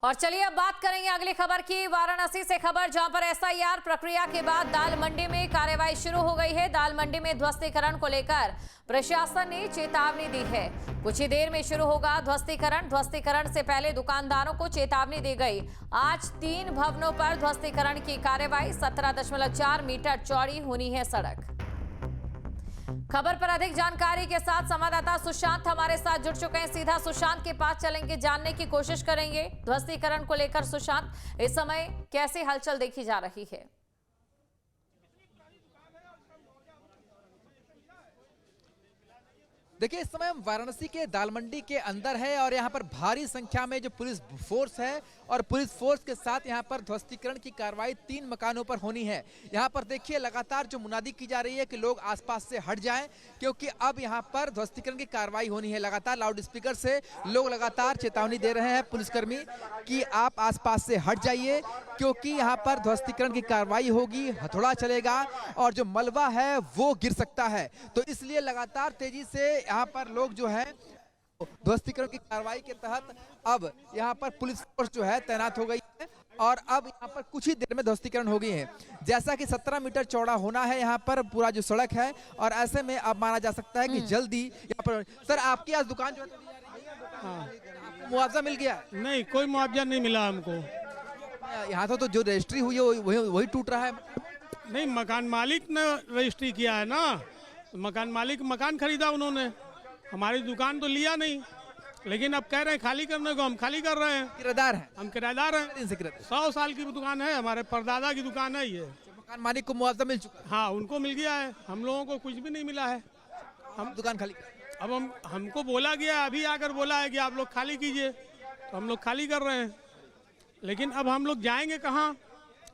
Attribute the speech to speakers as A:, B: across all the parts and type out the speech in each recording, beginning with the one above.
A: और चलिए अब बात करेंगे अगली खबर की। वाराणसी से खबर, जहां पर एसआईआर प्रक्रिया के बाद दाल मंडी में कार्रवाई शुरू हो गई है। दाल मंडी में ध्वस्तीकरण को लेकर प्रशासन ने चेतावनी दी है। कुछ ही देर में शुरू होगा ध्वस्तीकरण। ध्वस्तीकरण से पहले दुकानदारों को चेतावनी दी गई। आज 3 भवनों पर ध्वस्तीकरण की कार्रवाई। 17.4 मीटर चौड़ी होनी है सड़क। खबर पर अधिक जानकारी के साथ संवाददाता सुशांत हमारे साथ जुड़ चुके हैं। सीधा सुशांत के पास चलेंगे, जानने की कोशिश करेंगे ध्वस्तीकरण को लेकर। सुशांत, इस समय कैसी हलचल देखी जा रही है?
B: देखिए, इस समय हम वाराणसी के दाल मंडी के अंदर है और यहाँ पर भारी संख्या में जो पुलिस फोर्स है और पुलिस फोर्स के साथ यहाँ पर ध्वस्तीकरण की कार्रवाई 3 मकानों पर होनी है। यहाँ पर देखिए लगातार जो मुनादी की जा रही है कि लोग आसपास से हट जाएं, क्योंकि अब यहाँ पर ध्वस्तीकरण की कार्रवाई होनी है। लगातार लाउड स्पीकर से लोग लगातार चेतावनी दे रहे हैं पुलिसकर्मी कि आप आसपास से हट जाइए, क्योंकि यहाँ पर ध्वस्तीकरण की कार्रवाई होगी, हथौड़ा चलेगा और जो मलबा है वो गिर सकता है। तो इसलिए लगातार तेजी से यहाँ पर लोग जो है ध्वस्तीकरण की कार्रवाई के तहत अब यहाँ पर पुलिस फोर्स जो है तैनात हो गई है और अब यहाँ पर कुछ ही देर में ध्वस्तीकरण हो गई है। जैसा कि 17 मीटर चौड़ा होना है यहाँ पर पूरा जो सड़क है, और ऐसे में अब माना जा सकता है कि जल्दी यहाँ पर। सर, आपकी आज दुकान जो है आपको मुआवजा मिल गया?
C: नहीं, कोई मुआवजा नहीं मिला हमको।
B: यहाँ तो जो रजिस्ट्री हुई है वही टूट रहा है।
C: नहीं, मकान मालिक ने रजिस्ट्री किया है ना, तो मकान मालिक मकान खरीदा उन्होंने, हमारी दुकान तो लिया नहीं, लेकिन अब कह रहे हैं खाली करने को। हम खाली कर रहे हैं।
B: किराएदार हैं?
C: हम किराएदार हैं। 100 साल की दुकान है, हमारे परदादा की दुकान है ये।
B: मकान मालिक को मुआवजा मिल चुका है?
C: हाँ, उनको मिल गया है, हम लोगों को कुछ भी नहीं मिला है।
B: हम दुकान खाली,
C: अब हमको बोला गया, अभी आकर बोला है कि आप लोग खाली कीजिए, तो हम लोग खाली कर रहे हैं। लेकिन अब हम लोग जाएंगे कहाँ?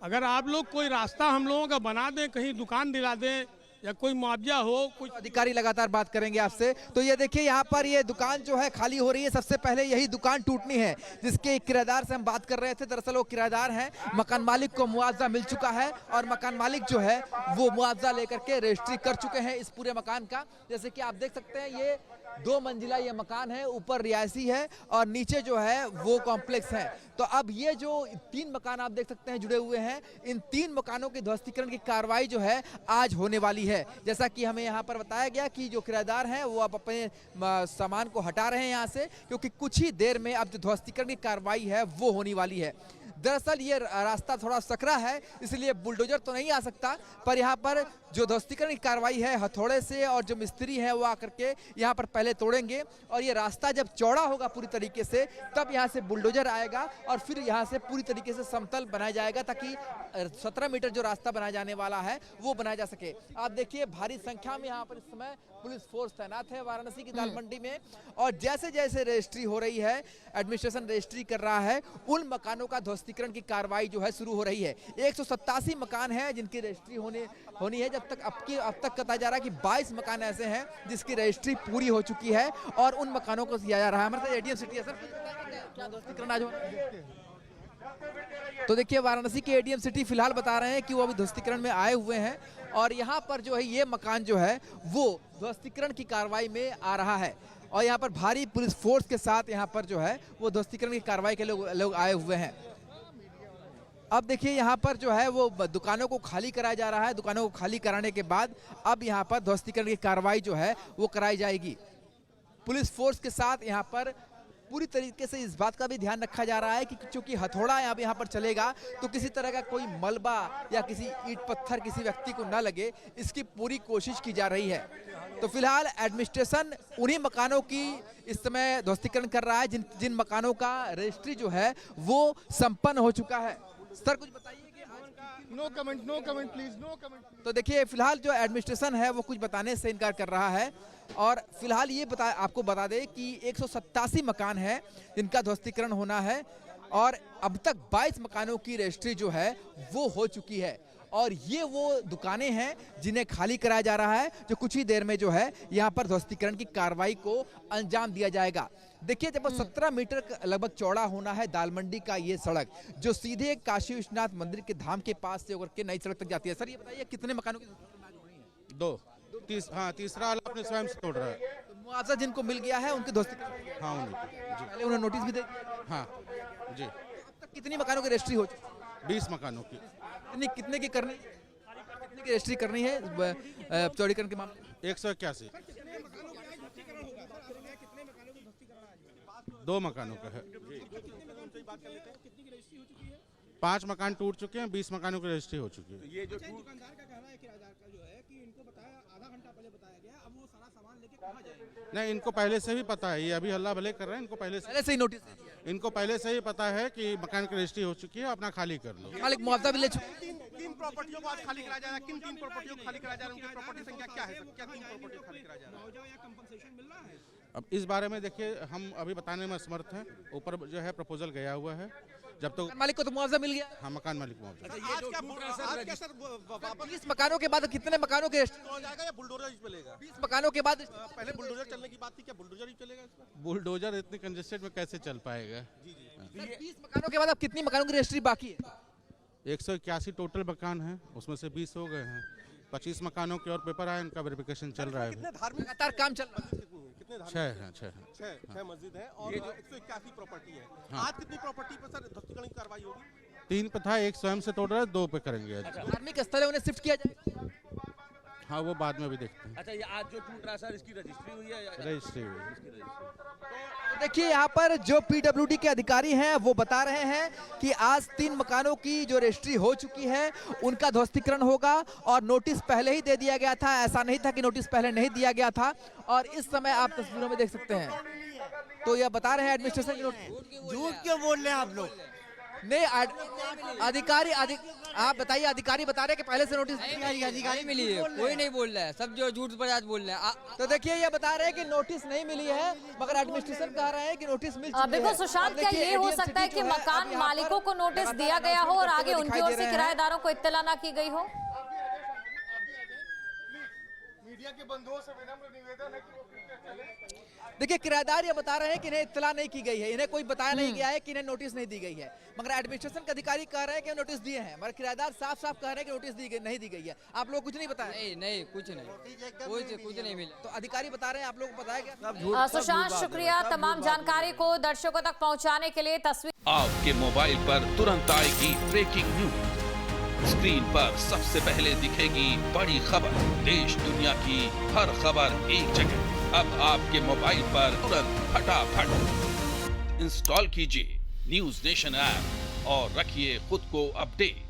C: अगर आप लोग कोई रास्ता हम लोगों का बना दें, कहीं दुकान दिला दें या कोई मुआवजा हो, कुछ।
B: अधिकारी लगातार बात करेंगे आपसे। तो ये देखिए यहाँ पर ये दुकान जो है खाली हो रही है। सबसे पहले यही दुकान टूटनी है, जिसके किराएदार से हम बात कर रहे थे। दरअसल वो किराएदार हैं, मकान मालिक को मुआवजा मिल चुका है और मकान मालिक जो है वो मुआवजा लेकर के रजिस्ट्री कर चुके हैं इस पूरे मकान का। जैसे कि आप देख सकते हैं, ये 2 मंजिला ये मकान है, ऊपर रिहायशी है और नीचे जो है वो कॉम्प्लेक्स है। तो अब ये जो 3 मकान आप देख सकते हैं जुड़े हुए हैं, इन 3 मकानों के ध्वस्तीकरण की कार्रवाई जो है आज होने वाली है। जैसा कि हमें यहाँ पर बताया गया कि जो किराएदार हैं वो अब अपने सामान को हटा रहे हैं यहाँ से, क्योंकि कुछ ही देर में अब जो ध्वस्तीकरण की कार्रवाई है वो होने वाली है। दरअसल ये रास्ता थोड़ा सकरा है, इसलिए बुलडोजर तो नहीं आ सकता, पर यहाँ पर जो ध्वस्तीकरण की कार्रवाई है हथौड़े से, और जो मिस्त्री हैं वो आकर के यहाँ पर पहले तोड़ेंगे और ये रास्ता जब चौड़ा होगा पूरी तरीके से, तब यहाँ से बुलडोजर आएगा और फिर यहाँ से पूरी तरीके से समतल बनाया जाएगा, ताकि 17 मीटर जो रास्ता बनाया जाने वाला है वो बनाया जा सके। आप देखिए भारी संख्या में यहाँ पर इस समय पुलिस फोर्स तैनात है वाराणसी की दाल मंडी में, और जैसे जैसे रजिस्ट्री हो रही है, एडमिनिस्ट्रेशन रजिस्ट्री कर रहा है, उन मकानों का ध्वस्तीकरण की कार्रवाई जो है शुरू हो रही है। 187 मकान है जिनकी रजिस्ट्री होनी है। अब तक बताया जा रहा है कि 22 मकान ऐसे हैं जिसकी रजिस्ट्री पूरी हो चुकी है और उन मकानों को किया जा रहा है। हमारे साथ एडीएम सिटी है। सर, क्या ध्वस्तीकरण आज हो? तो देखिए, वाराणसी के एडीएम सिटी फिलहाल बता रहे हैं कि वो अभी ध्वस्तीकरण में आए हुए हैं और यहाँ पर जो है ये मकान जो है वो ध्वस्तीकरण की कार्रवाई में आ रहा है और यहाँ पर भारी पुलिस फोर्स के साथ यहाँ पर जो है वो ध्वस्तीकरण की कार्रवाई के लोग आए हुए हैं। अब देखिए यहाँ पर जो है वो दुकानों को खाली कराया जा रहा है। दुकानों को खाली कराने के बाद अब यहाँ पर ध्वस्तीकरण की कार्रवाई जो है वो कराई जाएगी। पुलिस फोर्स के साथ यहाँ पर पूरी तरीके से इस बात का भी ध्यान रखा जा रहा है कि चूंकि हथौड़ा यहाँ पर चलेगा तो किसी तरह का कोई मलबा या किसी ईंट पत्थर किसी व्यक्ति को ना लगे, इसकी पूरी कोशिश की जा रही है। तो फिलहाल एडमिनिस्ट्रेशन उन्हीं मकानों की इस समय ध्वस्तीकरण कर रहा है जिन मकानों का रजिस्ट्री जो है वो संपन्न हो चुका है। सर, कुछ बताइए कि आज का।
D: No comment please, no comment.
B: तो देखिए फिलहाल जो एडमिनिस्ट्रेशन है वो कुछ बताने से इनकार कर रहा है और फिलहाल ये आपको बता दें कि 187 मकान है जिनका ध्वस्तीकरण होना है और अब तक 22 मकानों की रजिस्ट्री जो है वो हो चुकी है और ये वो दुकानें हैं जिन्हें खाली कराया जा रहा है, जो कुछ ही देर में जो है यहाँ पर ध्वस्तीकरण की कार्रवाई को अंजाम दिया जाएगा। देखिए, जब 17 मीटर लगभग चौड़ा होना है दाल मंडी का ये सड़क, जो सीधे काशी विश्वनाथ मंदिर के धाम के पास से होकर के नई सड़क तक जाती है। सर, ये बताइए कितने मकानों की
D: दो? तीसरा वाला अपने स्वयं से तोड़ रहा है।
B: तो मुआवजा जिनको मिल गया है उनके ध्वस्तीकरण?
D: हाँ, उन्हीं।
B: पहले उन्हें नोटिस भी दे दिया?
D: हाँ जी।
B: कितनी मकानों की रजिस्ट्री हो चुकी है?
D: 20 मकानों की।
B: कितने की करनी, कितने की रजिस्ट्री करनी है चौड़ीकरण के मामले?
D: 181। 2 मकानों का है। 5 मकान टूट चुके हैं, 20 मकानों की रजिस्ट्री हो चुकी है।
E: ये जो दुकानदार का कहना है, किराएदार का जो है कि इनको बताया आधा घंटा पहले बताया गया, अब वो सारा सामान लेके कहाँ जाएंगे?
D: नहीं, इनको पहले से भी पता है, ये अभी हल्ला भले कर रहे हैं, इनको पहले
B: से ही नोटिस दे दिया।
D: इनको पहले से ही पता है कि मकान की रजिस्ट्री हो चुकी है, अपना खाली कर लो।
B: मालिक मुआवजा भी ले चुके हैं।
E: तीन प्रॉपर्टियों को आज खाली कराया जा रहा है। किन 3 प्रॉपर्टियों को खाली कराया जा रहा है? उनकी प्रॉपर्टी संख्या क्या है? क्या 3 प्रॉपर्टी खाली कराया जा रहा है? मुआवजा या कंपनसेशन मिल रहा है?
D: अब इस बारे में देखिए, हम अभी बताने में असमर्थ हैं। ऊपर जो है प्रपोजल गया हुआ है, जब तो
B: मालिक को तो मुआवजा मिल गया।
D: हाँ, मकान मालिक मुआवजा।
E: आज क्या सर वापस
B: 20 मकानों के बाद कितने मकानों के रजिस्ट्री?
E: हो जाएगा या बुलडोजर ही चलेगा?
B: 20 मकानों के बाद
E: पहले बुलडोजर चलने की बात थी, क्या बुलडोजर ही चलेगा इसमें?
D: बुलडोजर इतनी कंजेस्टेड में कैसे चल पाएगा?
B: 20 मकानों के बाद अब कितनी मकानों की रजिस्ट्री बाकी है?
D: 181 टोटल मकान है, उसमें से 20 हो गए हैं। 25 मकानों के और पेपर आए, उनका वेरिफिकेशन चल रहा है अभी।
E: धार्मिक
B: लगातार काम चल रहा है।
E: कितने धार्मिक?
D: 6 हैं, 6 हैं।
E: 6 मस्जिद है और 181 प्रॉपर्टी है। आज कितनी प्रॉपर्टी पर सर ध्वस्तीकरण की कार्रवाई होगी?
D: 3 पे था, 1 स्वयं से तोड़ रहा है, 2 पे करेंगे आज।
B: धार्मिक स्थल है, उन्हें शिफ्ट किया जाएगा।
D: हाँ, वो बाद में भी देखते हैं।
F: अच्छा, ये आज जो टूट रहा सर, इसकी रजिस्ट्री हुई है या
D: रजिस्ट्री हुई।
B: तो देखिए यहाँ पर जो पीडब्ल्यूडी के अधिकारी हैं वो बता रहे हैं कि आज 3 मकानों की जो रजिस्ट्री हो चुकी है उनका ध्वस्तीकरण होगा और नोटिस पहले ही दे दिया गया था। ऐसा नहीं था कि नोटिस पहले नहीं दिया गया था। और इस समय आप तस्वीरों में देख सकते हैं, तो यह बता रहे हैं एडमिनिस्ट्रेशन की नोटिस।
G: झूठ क्यों बोल रहे हैं आप लोग?
B: नहीं, आप बताइए, अधिकारी बता रहे हैं कि पहले से नोटिस
G: अधिकारी मिली है, कोई नहीं बोल रहा है, सब जो झूठ पर बोल रहे हैं।
B: तो देखिए ये बता रहे हैं कि नोटिस नहीं मिली है, मगर एडमिनिस्ट्रेशन कह रहे हैं कि नोटिस मिल चुकी है।
A: बिल्कुल सुशांत, क्या ये हो सकता है कि मकान मालिकों को नोटिस दिया गया हो और आगे उनकी ओर से किराएदारों को इत्तला ना की गई हो?
E: मीडिया के बंधुओं से विनम्र निवेदन है कि
B: देखिए किराएदार ये बता रहे हैं कि इन्हें इत्तला नहीं की गई है, इन्हें कोई बताया नहीं गया है कि इन्हें नोटिस नहीं दी गई है, मगर एडमिनिस्ट्रेशन के अधिकारी कह रहे हैं कि नोटिस दिए हैं, मगर किराएदार साफ साफ कह रहे हैं कि नोटिस नहीं दी गई है। आप लोग कुछ नहीं बताया?
G: नहीं कुछ नहीं, कुछ नहीं मिला।
B: तो अधिकारी बता रहे हैं, आप लोगों को बताया गया?
A: सुशांत, शुक्रिया तमाम जानकारी को दर्शकों तक पहुंचाने के लिए। तस्वीर
H: आपके मोबाइल पर तुरंत आएगी ब्रेकिंग न्यूज, स्क्रीन पर सबसे पहले दिखेगी बड़ी खबर, देश दुनिया की हर खबर एक जगह। अब आपके मोबाइल पर तुरंत फटाफट इंस्टॉल कीजिए न्यूज़ नेशन ऐप और रखिए खुद को अपडेट।